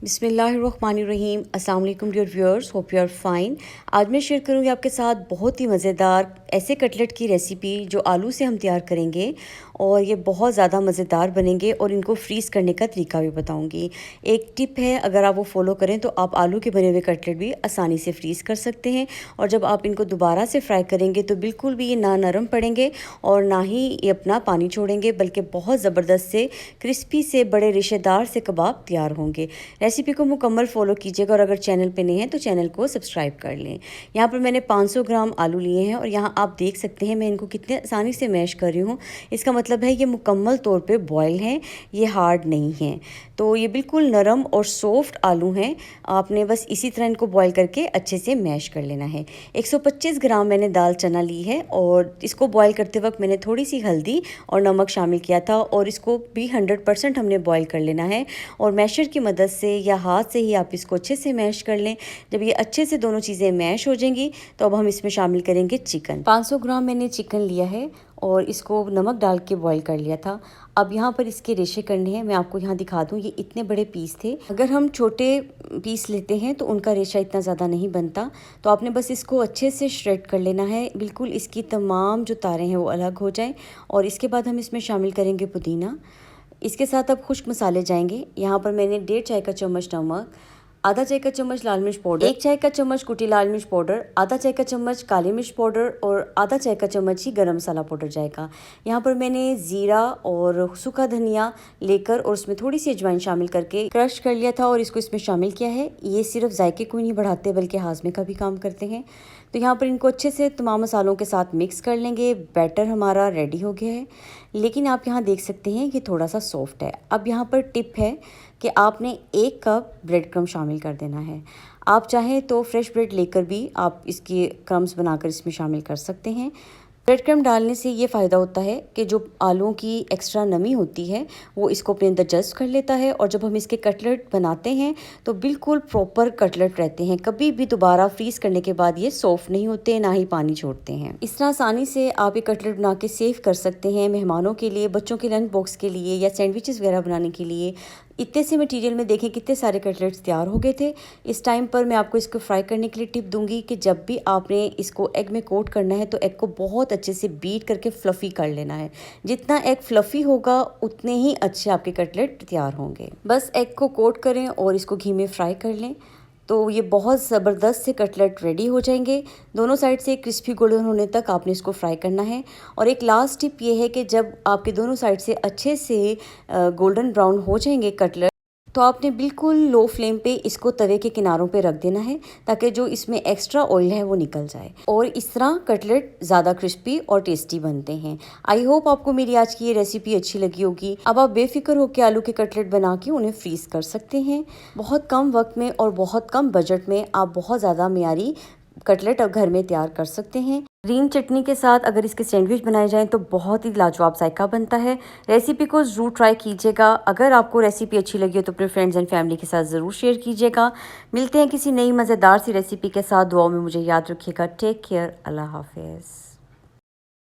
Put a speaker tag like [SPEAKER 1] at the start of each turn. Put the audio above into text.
[SPEAKER 1] बिस्मिल्लाहिर्रहमानिर्रहीम। अस्सलाम वालेकुम dear viewers, hope you are fine. आज मैं शेयर करूँगी आपके साथ बहुत ही मज़ेदार ऐसे कटलेट की रेसिपी जो आलू से हम तैयार करेंगे और ये बहुत ज़्यादा मज़ेदार बनेंगे और इनको फ्रीज़ करने का तरीका भी बताऊँगी। एक टिप है, अगर आप वो फॉलो करें तो आप आलू के बने हुए कटलेट भी आसानी से फ्रीज़ कर सकते हैं और जब आप इनको दोबारा से फ्राई करेंगे तो बिल्कुल भी ये ना नरम पड़ेंगे और ना ही ये अपना पानी छोड़ेंगे, बल्कि बहुत ज़बरदस्त से क्रिस्पी से बड़े रिश्तेदार से कबाब तैयार होंगे। रेसिपी को मुकम्मल फॉलो कीजिएगा और अगर चैनल पे नए हैं तो चैनल को सब्सक्राइब कर लें। यहाँ पर मैंने 500 ग्राम आलू लिए हैं और यहाँ आप देख सकते हैं मैं इनको कितने आसानी से मैश कर रही हूँ। इसका मतलब है ये मुकम्मल तौर पे बॉयल हैं, ये हार्ड नहीं हैं। तो ये बिल्कुल नरम और सॉफ्ट आलू हैं। आपने बस इसी तरह इनको बॉयल करके अच्छे से मैश कर लेना है। 125 ग्राम मैंने दाल चना ली है और इसको बॉयल करते वक्त मैंने थोड़ी सी हल्दी और नमक शामिल किया था और इसको भी 100% हमने बॉयल कर लेना है और मैशर की मदद से या हाथ से ही आप इसको अच्छे से मैश कर लें। जब ये अच्छे से दोनों चीज़ें मैश हो जाएंगी तो अब हम इसमें शामिल करेंगे चिकन। 500 ग्राम मैंने चिकन लिया है और इसको नमक डाल के बॉईल कर लिया था। अब यहाँ पर इसके रेशे करने हैं, मैं आपको यहाँ दिखा दूँ। ये इतने बड़े पीस थे, अगर हम छोटे पीस लेते हैं तो उनका रेशा इतना ज़्यादा नहीं बनता। तो आपने बस इसको अच्छे से श्रेड कर लेना है, बिल्कुल इसकी तमाम जो तारें हैं वो अलग हो जाएं। और इसके बाद हम इसमें शामिल करेंगे पुदीना। इसके साथ अब खुश्क मसाले जाएंगे। यहाँ पर मैंने 1.5 चाय का चम्मच नमक, आधा चाय का चम्मच लाल मिर्च पाउडर, 1 चाय का चम्मच कुटी लाल मिर्च पाउडर, आधा चाय का चम्मच काली मिर्च पाउडर और आधा चाय का चम्मच ही गरम मसाला पाउडर जाएगा। यहाँ पर मैंने ज़ीरा और सूखा धनिया लेकर और उसमें थोड़ी सी अजवाइन शामिल करके क्रश कर लिया था और इसको इसमें शामिल किया है। ये सिर्फ जायके को ही नहीं बढ़ाते बल्कि हाजमे का भी काम करते हैं। तो यहाँ पर इनको अच्छे से तमाम मसालों के साथ मिक्स कर लेंगे। बैटर हमारा रेडी हो गया है, लेकिन आप यहाँ देख सकते हैं ये थोड़ा सा सॉफ्ट है। अब यहाँ पर टिप है कि आपने 1 कप ब्रेड क्रम्ब शामिल कर देना है। आप चाहें तो फ्रेश ब्रेड लेकर भी आप इसके क्रम्स बनाकर इसमें शामिल कर सकते हैं। ब्रेड क्रम्ब डालने से ये फ़ायदा होता है कि जो आलूओं की एक्स्ट्रा नमी होती है वो इसको अपने अंदर जज़्ब कर लेता है और जब हम इसके कटलेट बनाते हैं तो बिल्कुल प्रॉपर कटलेट रहते हैं। कभी भी दोबारा फ्रीज़ करने के बाद ये सॉफ्ट नहीं होते, ना ही पानी छोड़ते हैं। इस तरह आसानी से आप ये कटलेट बना के सेव कर सकते हैं मेहमानों के लिए, बच्चों के लंच बॉक्स के लिए या सैंडविचेस वगैरह बनाने के लिए। इतने से मटीरियल में देखें कितने सारे कटलेट्स तैयार हो गए थे। इस टाइम पर मैं आपको इसको फ्राई करने के लिए टिप दूंगी कि जब भी आपने इसको एग में कोट करना है तो एग को बहुत अच्छे से बीट करके फ्लफ़ी कर लेना है। जितना एग फ्लफ़ी होगा उतने ही अच्छे आपके कटलेट तैयार होंगे। बस एग को कोट करें और इसको घी में फ्राई कर लें तो ये बहुत ज़बरदस्त से कटलेट रेडी हो जाएंगे। दोनों साइड से क्रिस्पी गोल्डन होने तक आपने इसको फ्राई करना है। और एक लास्ट टिप ये है कि जब आपके दोनों साइड से अच्छे से गोल्डन ब्राउन हो जाएंगे कटलेट तो आपने बिल्कुल लो फ्लेम पे इसको तवे के किनारों पे रख देना है ताकि जो इसमें एक्स्ट्रा ऑयल है वो निकल जाए और इस तरह कटलेट ज़्यादा क्रिस्पी और टेस्टी बनते हैं। आई होप आपको मेरी आज की ये रेसिपी अच्छी लगी होगी। अब आप बेफिक्र होकर आलू के कटलेट बना के उन्हें फ्रीज़ कर सकते हैं। बहुत कम वक्त में और बहुत कम बजट में आप बहुत ज़्यादा मियारी कटलेट अब घर में तैयार कर सकते हैं। ग्रीन चटनी के साथ अगर इसके सैंडविच बनाए जाएं तो बहुत ही लाजवाब जायका बनता है। रेसिपी को ज़रूर ट्राई कीजिएगा। अगर आपको रेसिपी अच्छी लगी हो तो अपने फ्रेंड्स एंड फैमिली के साथ ज़रूर शेयर कीजिएगा। मिलते हैं किसी नई मज़ेदार सी रेसिपी के साथ। दुआओं में मुझे याद रखिएगा। Take care. अल्लाह हाफिज़।